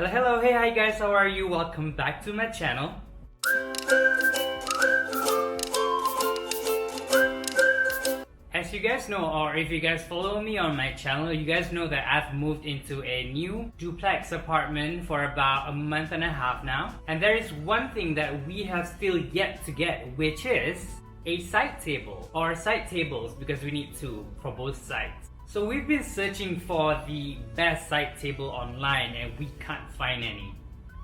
Hello, hey, hi guys, how are you? Welcome back to my channel. As you guys know, or if you guys follow me on my channel, you guys know that I've moved into a new duplex apartment for about a month and a half now. And there is one thing that we have still yet to get, which is a side table, or side tables, because we need two for both sides. So we've been searching for the best side table online and we can't find any.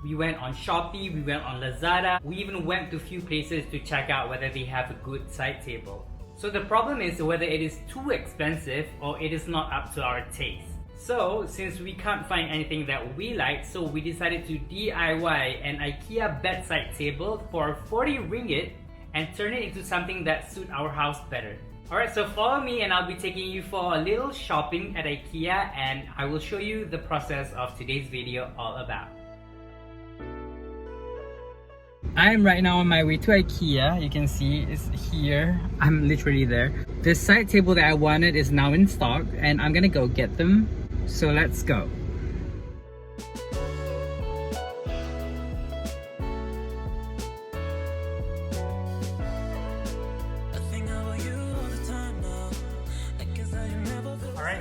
We went on Shopee, we went on Lazada, we even went to a few places to check out whether they have a good side table. So the problem is whether it is too expensive or it is not up to our taste. So since we can't find anything that we like, so we decided to DIY an IKEA bedside table for 40 ringgit and turn it into something that suits our house better. Alright, so follow me and I'll be taking you for a little shopping at IKEA and I will show you the process of today's video all about. I'm right now on my way to IKEA. You can see it's here. I'm literally there. This side table that I wanted is now in stock and I'm gonna go get them. So let's go.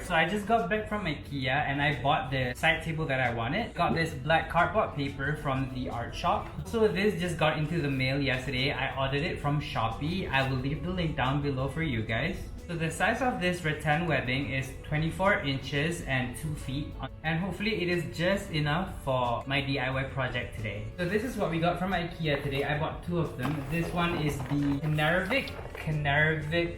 So I just got back from IKEA and I bought the side table that I wanted. Got this black cardboard paper from the art shop. So this just got into the mail yesterday. I ordered it from Shopee. I will leave the link down below for you guys. So the size of this rattan webbing is 24 inches and 2 feet. And hopefully it is just enough for my DIY project today. So this is what we got from IKEA today. I bought two of them. This one is the Canarivic.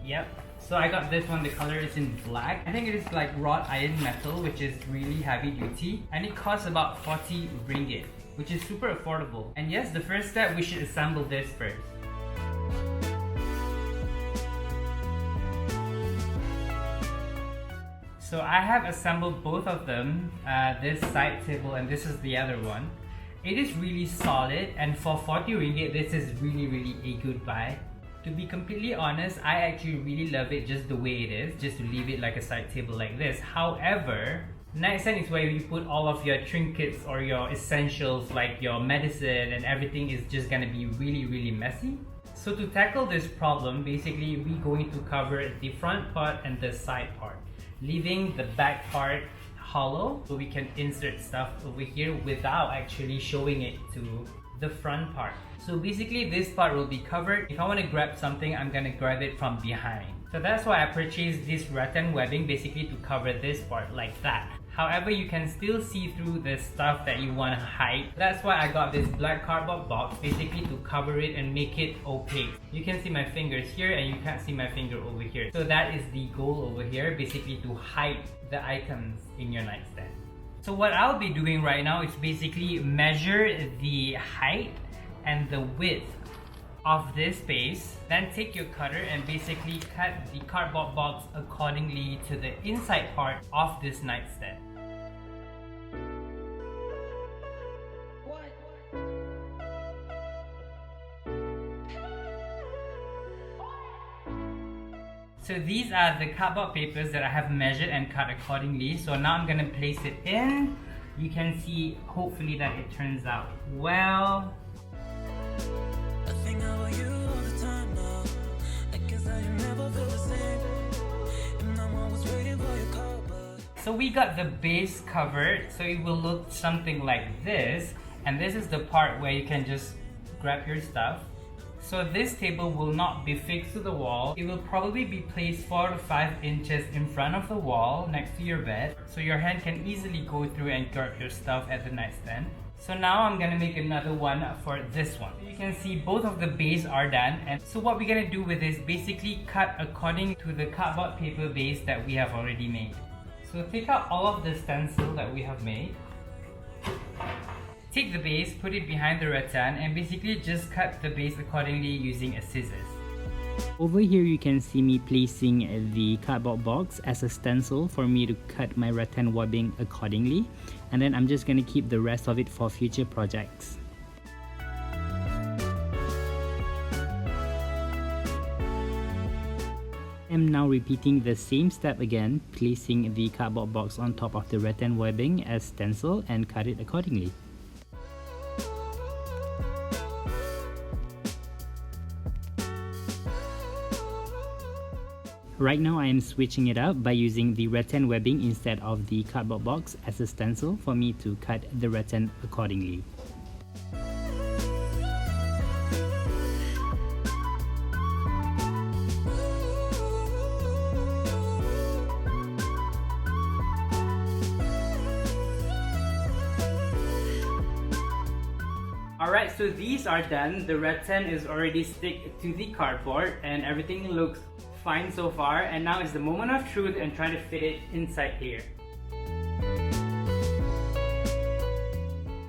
Yep. So I got this one, the color is in black. I think it is like wrought iron metal, which is really heavy duty. And it costs about 40 ringgit, which is super affordable. And yes, the first step, we should assemble this first. So I have assembled both of them, this side table and this is the other one. It is really solid and for 40 ringgit, this is really a good buy. To be completely honest, I actually really love it just the way it is, just to leave it like a side table like this. However, nightstand is where you put all of your trinkets or your essentials like your medicine and everything is just gonna be really messy. So to tackle this problem, basically we're going to cover the front part and the side part, leaving the back part hollow so we can insert stuff over here without actually showing it to the front part. So basically this part will be covered. If I want to grab something, I'm gonna grab it from behind. So that's why I purchased this rattan webbing basically to cover this part like that. However, you can still see through the stuff that you want to hide. That's why I got this black cardboard box basically to cover it and make it opaque. You can see my fingers here and you can't see my finger over here. So that is the goal over here, basically to hide the items in your nightstand. So what I'll be doing right now is basically measure the height and the width of this space. Then take your cutter and basically cut the cardboard box accordingly to the inside part of this nightstand. So these are the cardboard papers that I have measured and cut accordingly. So now I'm gonna place it in. You can see hopefully that it turns out well. So we got the base covered, so it will look something like this. And this is the part where you can just grab your stuff. So this table will not be fixed to the wall. It will probably be placed 4 to 5 inches in front of the wall next to your bed. So your hand can easily go through and grab your stuff at the nightstand. So now I'm gonna make another one for this one. You can see both of the base are done. And so what we're gonna do with this, basically cut according to the cardboard paper base that we have already made. So take out all of the stencil that we have made. Take the base, put it behind the rattan and basically just cut the base accordingly using a scissors. Over here you can see me placing the cardboard box as a stencil for me to cut my rattan webbing accordingly. And then I'm just going to keep the rest of it for future projects. I'm now repeating the same step again, placing the cardboard box on top of the rattan webbing as stencil and cut it accordingly. Right now I am switching it up by using the rattan webbing instead of the cardboard box as a stencil for me to cut the rattan accordingly. Alright, so these are done. The rattan is already stick to the cardboard and everything looks fine so far, and now is the moment of truth and trying to fit it inside here.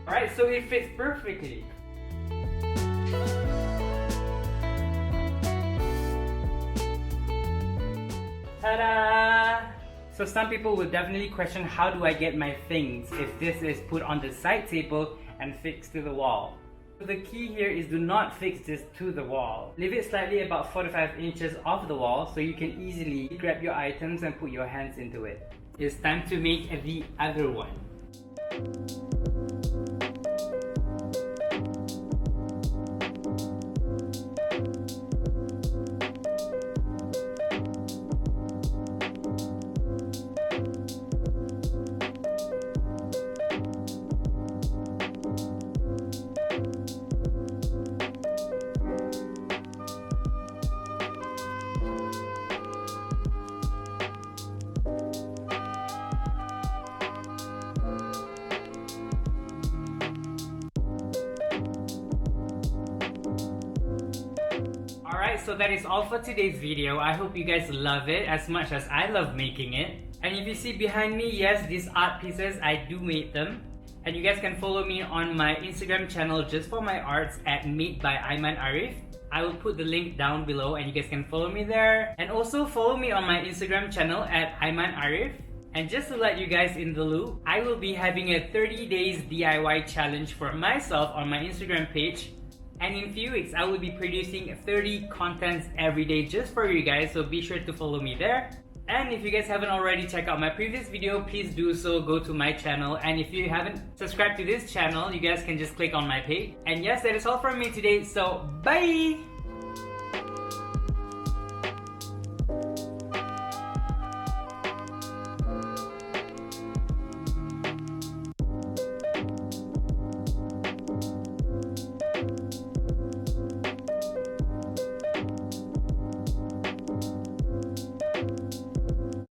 Alright, so it fits perfectly. Ta-da! So some people will definitely question, how do I get my things if this is put on the side table and fixed to the wall? So the key here is do not fix this to the wall. Leave it slightly about 4 to 5 inches off the wall so you can easily grab your items and put your hands into it. It's time to make the other one. Alright, so that is all for today's video. I hope you guys love it as much as I love making it. And if you see behind me, yes, these art pieces, I do make them. And you guys can follow me on my Instagram channel just for my arts at Made by AIMAN ARIFF. I will put the link down below and you guys can follow me there. And also follow me on my Instagram channel at AIMAN ARIFF. And just to let you guys in the loop, I will be having a 30 days DIY challenge for myself on my Instagram page. And in a few weeks, I will be producing 30 contents every day just for you guys, so be sure to follow me there. And if you guys haven't already checked out my previous video, please do so, go to my channel. And if you haven't subscribed to this channel, you guys can just click on my page. And yes, that is all from me today, so bye!